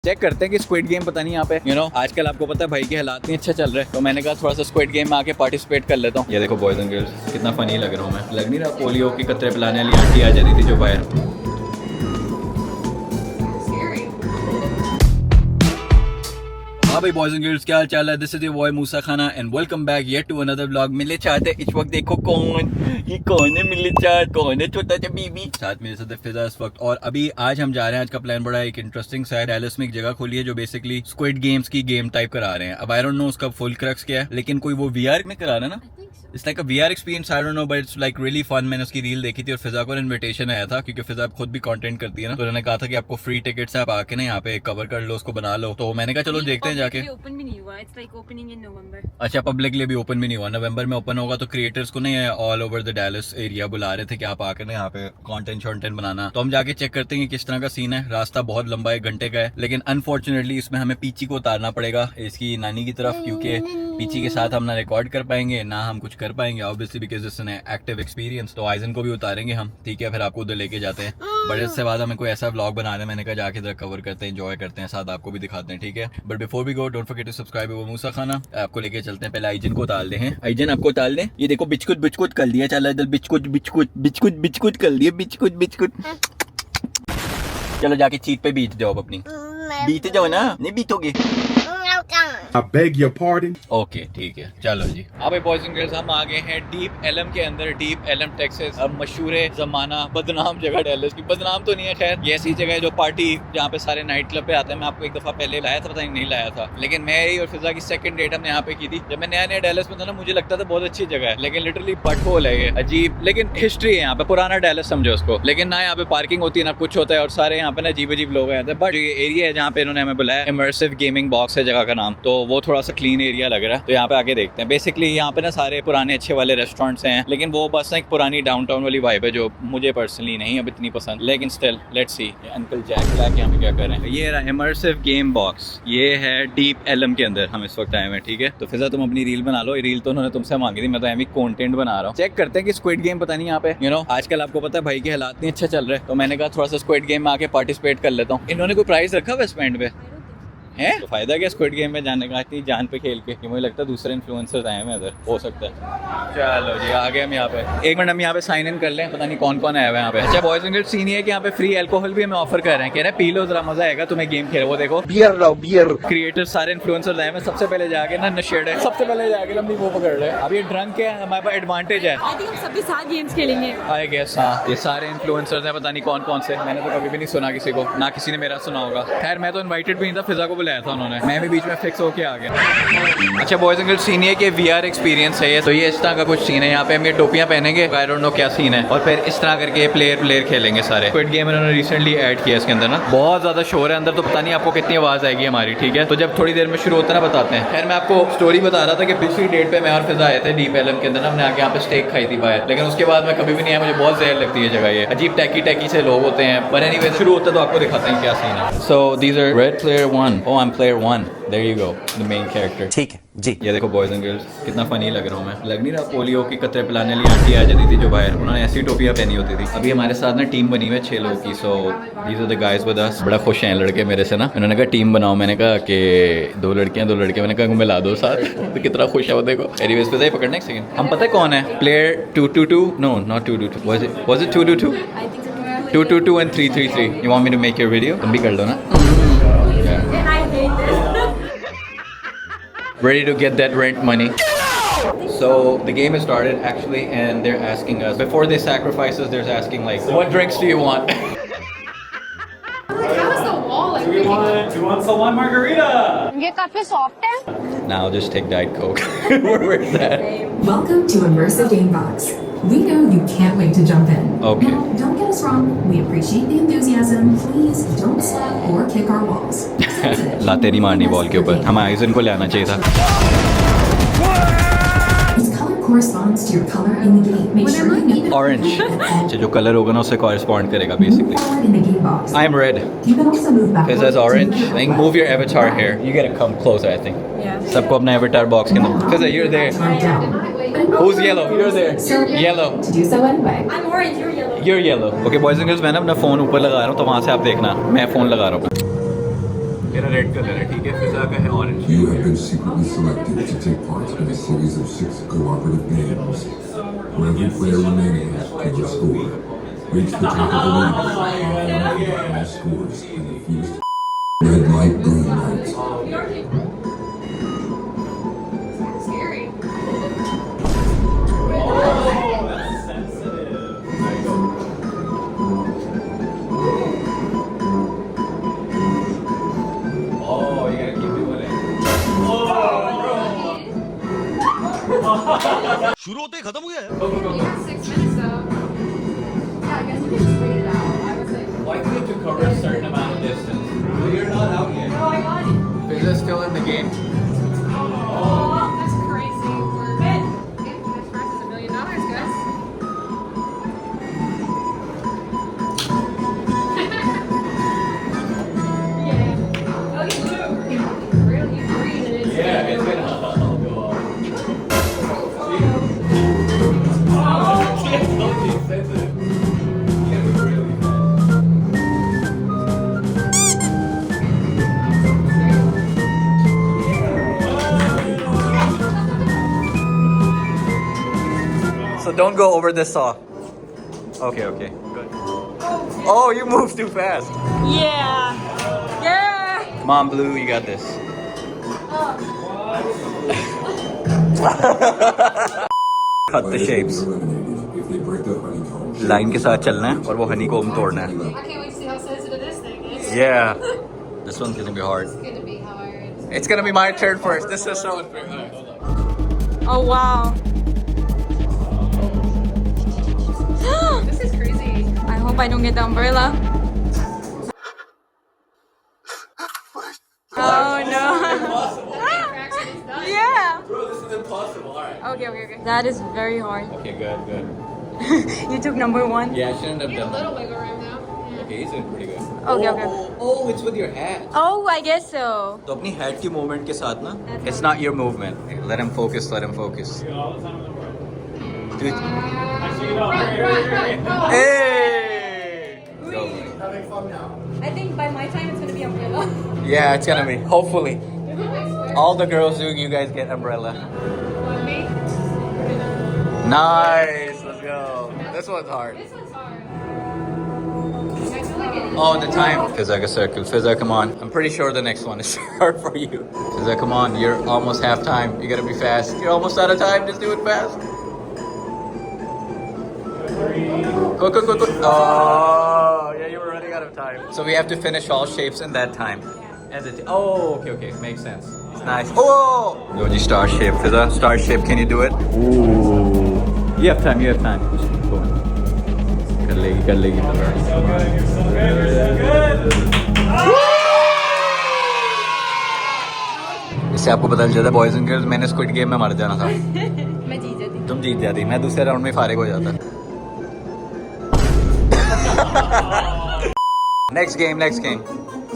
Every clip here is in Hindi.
चेक करते हैं कि स्क्विड गेम पता नहीं यहाँ पे आजकल आपको पता है भाई के हालात नहीं अच्छे चल रहे, तो मैंने कहा थोड़ा सा स्क्विड गेम में आके पार्टिसिपेट कर लेता हूँ। ये देखो बॉयज एंड गर्ल्स, कितना फनी लग रहा हूँ मैं। लग नहीं रहा पोलियो की कतरे पिलाने वाली आंटी आ जाती थी जो बाहर। हाँ भाई बॉयज एंड गर्ल्स, क्या हाल चाल है? This is your boy Musa Khana and welcome back yet to another vlog. मिले चाहते इस वक्त देखो ये कौन है मिले चाहत, कौन है छोटा सा बीबी साथ मेरे साथ फिजा इस वक्त। और अभी आज हम जा रहे हैं, आज का प्लान बड़ा एक इंटरेस्टिंग सा है। डैलस में एक जगह खोली है जो बेसिकली स्क्विड गेम्स की गेम टाइप करा रहे हैं। अब आई डोंट नो उसका फुल क्रक्स क्या है, लेकिन कोई वो वीआर में करा रहा है ना, it's like a VR experience, I don't know but it's like really fun. मैंने उसकी रील देखी थी और फिजा को इन्विटेशन आया था क्योंकि फिजा खुद भी कंटेंट करती है ना, तो उन्होंने कहा था कि आपको फ्री टिकट्स है, आप आके ना यहाँ पे कवर कर लो, उसको बना लो। तो मैंने कहा चलो देखते हैं जाके। ओपन भी नहीं हुआ, इट्स लाइक ओपनिंग इन नवंबर। अच्छा, पब्लिकली भी ओपन भी नहीं हुआ, नवंबर में ओपन होगा। तो क्रिएटर्स को ना all over the Dallas area बुला रहे थे कि आप आकर ना यहाँ पे कंटेंट शॉन्टेंट बनाना। तो हम जाके चेक करते हैं कि किस तरह का सीन है। रास्ता बहुत लंबा है, घंटे का है, लेकिन अनफॉर्चुनेटली इसमें हमें पीची को उतारना पड़ेगा इसकी नानी की तरफ, क्योंकि पीची के साथ हम ना रिकॉर्ड कर पाएंगे ना हम कुछ कर पाएंगे obviously, because it's an active experience. तो आइजन को भी उतारेंगे हम, ठीक है, फिर आपको उधर लेके जाते हैं। बट इससे बाद हमें कोई ऐसा व्लॉग बना रहे हैं, मैंने कहा जाके इधर कवर करते हैं, एंजॉय करते हैं, साथ आपको भी दिखाते हैं, ठीक है। But before we go don't forget to subscribe वो मूसा खाना। आपको लेके चलते हैं, पहले आइजन को उतार दे हैं। आइजन आपको उतार दे, ये देखो बिस्कुट बिस्कुट कर दिया, चलो इधर बिस्कुट बिस्कुट बिस्कुट बिस्कुट कर दिया, बिस्कुट बिस्कुट। चलो जाके चीट पे बीत जाओ अपनी, बीत जाओ ना, नहीं बीतोगे। I beg your pardon. Okay ठीक है, चलो जी। अब बॉयज एंड गर्ल्स हम आ गए हैं डीप एलम के अंदर, डीप एलम टेक्सास। अब मशहूर जमाना बदनाम जगह डैलस की, बदनाम तो नहीं है खैर, ये ऐसी जगह है जो पार्टी जहाँ पे सारे नाइट क्लब पे आते हैं। मैं आपको एक दफा पहले लाया था, पता नहीं लाया था, लेकिन मेरी और फिजा की सेकंड डेट हमने यहाँ पे की थी। जब मैं नया नया डैलस में था ना, मुझे लगता था बहुत अच्छी जगह है, लेकिन लिटरली बटहोल है ये, अजीब। लेकिन हिस्ट्री है यहाँ पे, पुराना डैलस समझो उसको, लेकिन ना यहाँ पे पार्किंग होती है ना कुछ होता है, और सारे यहाँ पे ना अजीब अजीब लोग आते हैं। बट ये एरिया है जहाँ पे इन्होंने हमें बुलाया, इमर्सिव गेमिंग बॉक्स है जगह का नाम, तो वो थोड़ा सा क्लीन एरिया लग रहा है। तो यहाँ पे आके देखते हैं। बेसिकली यहाँ पे ना सारे पुराने अच्छे वाले रेस्टोरेंट्स हैं, लेकिन वो बस ना एक पुरानी डाउनटाउन वाली वाइब है जो मुझे पर्सनली नहीं अब इतनी पसंद, लेकिन still let's see uncle Jack लाके यहाँ पे क्या कर रहे हैं। ये रहा इमर्सिव गेम बॉक्स, ये है डीप एलम के अंदर हम इस वक्त आए हैं, ठीक है। तो फिजा तुम अपनी रील बना लो, रील तो उन्होंने तुमसे मांगी थी, मैं तो एमी कंटेंट बना रहा हूँ। चेक करते हैं कि स्क्विड गेम पता नहीं यहाँ पे आजकल आपको पता है भाई के हालात नहीं अच्छे चल रहे, तो मैंने कहा थोड़ा सा स्क्विड गेम में आके पार्टिसिपेट कर लेता हूँ। इन्होंने कोई प्राइस रखा वेस्टमेंट पे है, तो फायदा क्या स्क्विड गेम में जाने का, इतनी जान पे खेल के। मुझे लगता है दूसरे इन्फ्लुएंसर्स आए हैं इधर, हो सकता है। चलो जी आ गए हम यहाँ पे, एक मिनट हम यहाँ पे साइन इन कर लें, पता नहीं कौन कौन आया हुआ है यहाँ पे। अच्छा बॉयज एंड गर्ल्स सीन है कि यहाँ पे फ्री अल्कोहल भी हमें ऑफर कर रहे हैं, कह रहे हैं पी लो जरा मजा आएगा तुम्हें गेम खेल। वो देखो बियर लो बियर। क्रिएटर्स सारे इन्फ्लुएंसर्स आए हैं। सबसे पहले जाके ना नशेड़े, सबसे पहले जाके हम वो पकड़ रहे हैं। अब ये ड्रंक है, हमारे पास एडवांटेज है, आई थिंक हम सभी साथ गेम्स खेलेंगे आई गेस। हाँ ये सारे इन्फ्लुएंसर्स हैं, पता नहीं कौन कौन से, मैंने तो कभी भी नहीं सुना किसी को, ना किसी ने मेरा सुना होगा। खैर मैं तो इन्वाइटेड भी नहीं था, फिजा को बुलाया था उन्होंने, मैं बीच में फिक्स होके आ गया। अच्छा बॉयज एंड गर्ल्स सीन है कि वीआर एक्सपीरियंस है ये, तो ये इस तरह का कुछ सीन है। यहाँ पे हम ये टोपियां पहनेंगे, आई डोंट नो क्या सीन है, और फिर इस तरह करके प्लेयर खेलेंगे सारे। स्क्विड गेम इन्होंने रिसेंटली ऐड किया इसके अंदर ना, बहुत ज्यादा शोर है अंदर, तो पता नहीं आपको कितनी आवाज आएगी हमारी, ठीक है। तो जब थोड़ी देर में शुरू होता है ना बताते हैं। खैर मैं आपको स्टोरी बता रहा था कि पिछली डेट पे मैं और फिजा आए थे डीप एलम के अंदर ना, हमने आके यहाँ पे स्टेक खाई थी बाहर, लेकिन उसके बाद मैं कभी भी नहीं आया, मुझे बहुत जहर लगती है जगह, ये अजीब टैकी से लोग होते हैं। पर एनीवे शुरू होता है तो आपको दिखाते हैं क्या सीन है। So these are red player 1, oh I am player 1, there you go the main character, ठीक है जी। ये देखो बॉयज एंड गर्ल्स, कितना फनी लग रहा हूँ मैं। लग नहीं रहा पोलियो की कतरे पिलाने वाली आंटी आ जाती थी जो बाहर, उन्होंने ऐसी टोपियां पहनी होती थी। अभी हमारे साथ ना टीम बनी हुई है 6 लोगों की, so these are the guys with us. बड़ा खुश हैं लड़के मेरे से ना, उन्होंने कहा टीम बनाओ, मैंने कहा कि 2 लड़कियां 2 लड़के, मैंने कहा मिला दो साथ। तो कितना खुश है वो देखो। एनीवेज पे पकड़ना एक सेकंड, हम पता है कौन है player 222, no not 222, was it 222, 222 and 333। You want me to make your video, तुम भी कर लो ना। Ready to get that rent money. So the game has started actually, and they're asking us before they sacrifice us. They're asking like, "What drinks do you want?" Do you want salon margarita? ये काफी सॉफ्ट है। Now I'll just take Diet Coke. Where's that? Welcome to Immersive Game Box. We know you can't wait to jump in. Okay. Now, don't get us wrong. We appreciate the enthusiasm. Please don't slap or kick our walls. लाते नहीं मारनी बॉल के ऊपर, हमें आइजन को ले आना चाहिए था। Its color corresponds to your color in the game. Make sure you keep it Orange. अच्छा जो कलर होगा ना उससे कॉरेस्पॉन्ड करेगा basically. forward in the game box. I am red. You can also move back. It says orange. I think move your avatar here. You gotta come closer, I think. Yeah. सबको अपना avatar box के अंदर। Because you're there. Down. Who's yellow? You're there. So, Yellow. to do so anyway. I'm orange, you're yellow. You're yellow. Okay, boys and girls, मैं ना अपना फ़ोन ऊपर लगा रहा हूँ, तो वहाँ से आप देखना मैं फ़ोन लगा रहा हूँ। मेरा रेड कलर है, ठीक है, फिजा का है orange. You have been secretly selected to take part in a series of 6 cooperative games, where every player remaining has to a score. Reach the top of the leaderboard, all scores, and refuse to red light, green light. शुरू होते ही खत्म हो गया है। 6 minutes though. Yeah, I guess you can just wait it out. I was like, Why do you have to cover a certain amount of distance? You're not out yet. oh, I got it. Fiza's still in the game. Oh, that's crazy. Man, this prize is $1 million, guys. Yeah. Oh, you blue. Really green it is. Yeah, it's gonna go off. So don't go over the saw. Okay, okay, good. Oh, you moved too fast. Yeah. Yeah. Come on, Blue, you got this. Cut the shapes. Eliminated if they break the honeycomb. Line के साथ चलना है और वो honeycomb तोड़ना है. I can't wait to see how sensitive this thing is. Yeah. This one's gonna be hard. It's gonna be hard. It's gonna be my turn first. This is so unfair. Alright, hold on. Oh wow. This is crazy. I hope I don't get the umbrella. Oh no. Yeah. Bro, this is impossible. Alright. Okay. That is very hard. Okay, good, good. You took number 1. Yeah, I shouldn't have done that. wiggle room now. Okay, he's doing pretty good. Okay. Oh, it's with your hat. Oh, I guess so. तो अपनी head की movement के साथ ना, it's not your movement. Let him focus, let him focus. Dude. Hey! Go. I think by my time it's gonna be umbrella. Yeah, it's gonna be. Hopefully. All the girls do, you guys get umbrella. Nice, let's go. This one's hard. This one's hard. I feel like it is. Oh, the time. Fizza ka circle. Fizza, come on. I'm pretty sure the next one is hard for you. Fizza, come on. You're almost half time. You gotta be fast. You're almost out of time. Just do it fast. Go. Oh, yeah, you were running out of time. So we have to finish all shapes in that time. Oh, okay. Makes sense. It's nice. Oh! Yoji, star shape. Fizza, star shape. Can you do it? Ooh. You have time. Just keep going. कर लेगी इससे आपको पता चल जाता बॉयज एंड गर्ल्स मैंने स्क्विड गेम में मर जाना था. मैं जीत जाती. तुम जीत जाती, मैं दूसरे राउंड में फारिग हो जाता. Next game. Is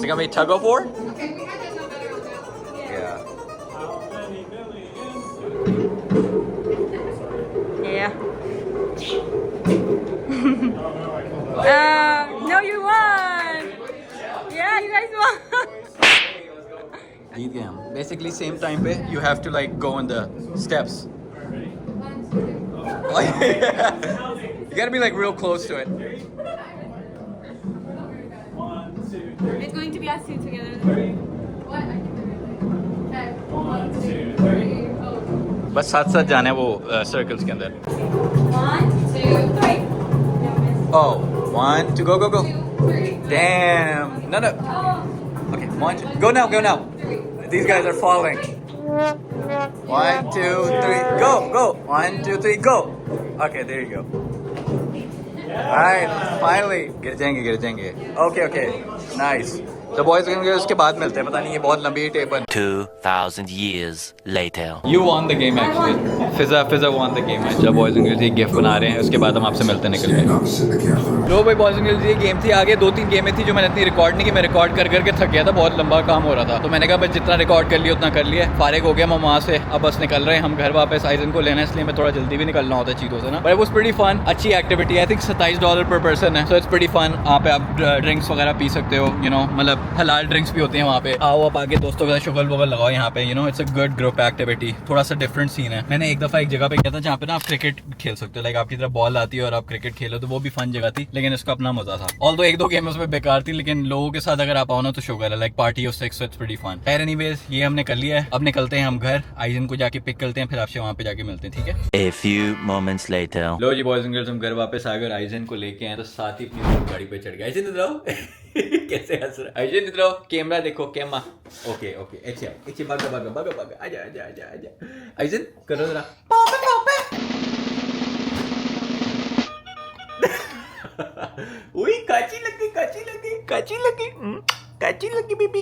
it gonna be tug of war? Okay, we had that no better on that. Yeah. No, you won. Yeah, you guys won. जीत गए हम. Basically same time पे you have to like go on the steps. You gotta be like real close to it. It's going to be us two together. बस साथ जाना है वो सर्कल्स के अंदर. 1, 2, 3. Oh, 1, 2, go. 2, 3. Damn. No. Okay, 1, 2, go now. These guys are falling. 1, 2, 3, go. 1, 2, 3, go. Okay, there you go. Alright, finally. गिर जाएंगे. Okay. Nice. So boys and girls के बाद मिलते हैं. पता नहीं ये बहुत लंबी table. 2000 years later. You won the game actually. Fizza won the game. अच्छा boys and girls ये गिफ्ट बना रहे हैं. उसके बाद हम आपसे मिलते निकल Stand गए. opposite the camera. लो भाई बॉयज एंड गर्ल्स ये गेम थी. आगे 2-3 गेमें थी जो मैंने इतनी रिकॉर्ड नहीं की. मैं रिकॉर्ड कर थक गया था. बहुत लंबा काम हो रहा था. तो मैंने कहा बस जितना रिकॉर्ड कर लिया उतना कर लिया. फारिग हो गया मैं वहाँ से. अब बस निकल रहे हैं हम घर वापस. आइजन को लेना है इसलिए मैं थोड़ा जल्दी भी निकलना होता है चीज़ों से ना. But it was pretty fun. अच्छी एक्टिविटी. आई थिंक $27 पर पर्सन है. So it's pretty fun. वहाँ पे आप ड्रिंक्स वगैरह पी सकते हो. मतलब हलाल ड्रिंक्स भी होते हैं वहाँ पे। आओ आप आगे दोस्तों के साथ शुगल वगल लगाओ यहाँ पे, you know it's a good group activity. थोड़ा सा डिफरेंट सीन है। मैंने एक दफ़ा एक जगह पे किया था जहाँ पे ना आप क्रिकेट खेल सकते हो, लाइक आपकी तरफ बॉल आती है और आप क्रिकेट खेलो, तो वो भी फन जगह थी, लेकिन इसका अपना मजा था। ऑल्दो एक दो गेम उसमें बेकार थी, लेकिन लोगों के साथ अगर आप आओ ना तो शुगर है, like party of 6, it's pretty fun. खैर एनीवेज ये हमने कर लिया है, अब निकलते हैं हम घर, आइजन को जाके पिक करते हैं, फिर आपसे वहाँ पे जाके मिलते हैं, ठीक है। A few moments later. लो जी बॉयज एंड गर्ल्स, हम घर वापस आ गए, आइजन को लेके आए तो साथ ही अपनी गाड़ी पे चढ़ गए। आइजन इधर आओ कैसे हंस रहा है आइजन, इधर आओ, कैमरा देखो, कैमरा ओके ओके, अच्छे भागा भागा भागा भागा, आजा आजा आजा आजा आइजन, करो जरा पापा पापा उई काची लगी बेबी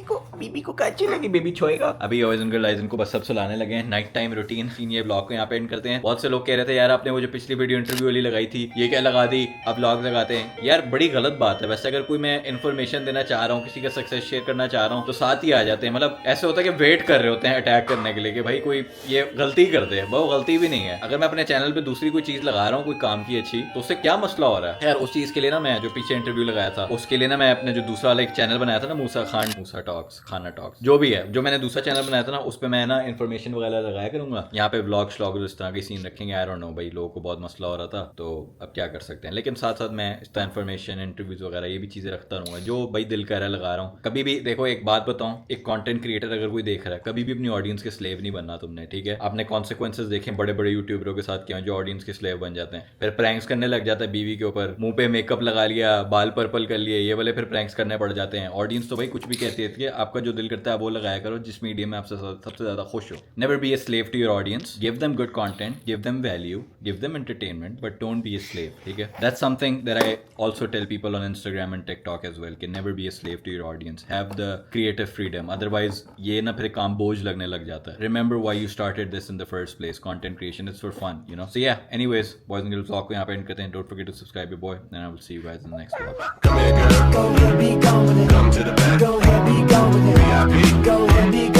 को काची लगी, बेबी छोएगा। अभी आइजन को बस सब सुलाने लगे हैं। नाइट टाइम रूटीन सीन, ये ब्लॉग को यहाँ पे एंड करते हैं। बहुत से लोग कह रहे थे यार आपने वो जो पिछली वीडियो इंटरव्यू वाली लगाई थी ये क्या लगा दी, अब ब्लॉग लगाते हैं। यार बड़ी गलत बात है। वैसे अगर कोई मैं इन्फॉर्मेशन देना चाह रहा हूँ, किसी का सक्सेस शेयर करना चाह रहा हूँ तो साथ ही आ जाते हैं। मतलब ऐसे होता है कि वेट कर रहे होते हैं अटैक करने के लिए कि भाई कोई ये गलती कर दे, वो गलती भी नहीं है। अगर मैं अपने चैनल पे दूसरी कोई चीज लगा रहा हूँ कोई काम की अच्छी, तो उससे क्या मसला हो रहा है यार। उस चीज के लिए ना मैं जो पीछे इंटरव्यू लगाया था उसके लिए ना मैं अपने जो दूसरा वाला एक चैनल बनाया था ना, मूसा टॉक्स, खाना टॉक्स, जो भी है, जो मैंने दूसरा चैनल बनाया था ना उस पे मैं ना इन्फॉर्मेशन वगैरह लगाया करूंगा। यहाँ पे व्लॉग श्लॉग इस तरह के सीन रखेंगे। आई डोंट नो भाई, लोगों को बहुत मसला हो रहा था तो अब क्या कर सकते हैं। लेकिन साथ साथ मैं इस तरह इन्फॉर्मेशन, इंटरव्यूज वगैरह ये भी चीजें रखता रहूंगा जो भाई दिल कर रहा है लगा रहा हूँ। कभी भी देखो एक बात बताऊं, एक कंटेंट क्रिएटर अगर कोई देख रहा है, कभी भी अपनी ऑडियंस के स्लेव नहीं बनना तुमने, ठीक है। आपने कॉन्सिक्वेंसेज देखे बड़े बड़े यूट्यूबरों के साथ क्या, जो ऑडियंस के स्लेव बन जाते हैं, फिर प्रैंक्स करने लग जाता है बीवी के ऊपर, मुंह पे मेकअप लगा लिया, बाल पर्पल कर लिए, ये वाले फिर प्रैंक्स करने पड़ जाते हैं। ऑडियंस तो भाई कुछ भी कहती है कि आपका जो दिल करता है वो लगाया करो, जिस मीडियम में आपसे सबसे ज्यादा खुश हो। Never be a slave to your audience, give them good content, give them value, give them entertainment, but don't be a slave, ठीक है। That's something that I also tell people on Instagram and TikTok as well, कि never be a slave to your audience, have the creative freedom, otherwise ये ना फिर काम बोझ लगने लग जाता है। Remember why you started this in the first place, content creation is for fun, you know. So yeah anyways boys and girls, vlog को यहाँ पे एंड करते हैं। Don't forget to subscribe your boy, then I will see you guys in the next vlog. Go ahead, be gone with it. Come to the back. Go ahead, be gone with it. VIP. Go ahead, be gone.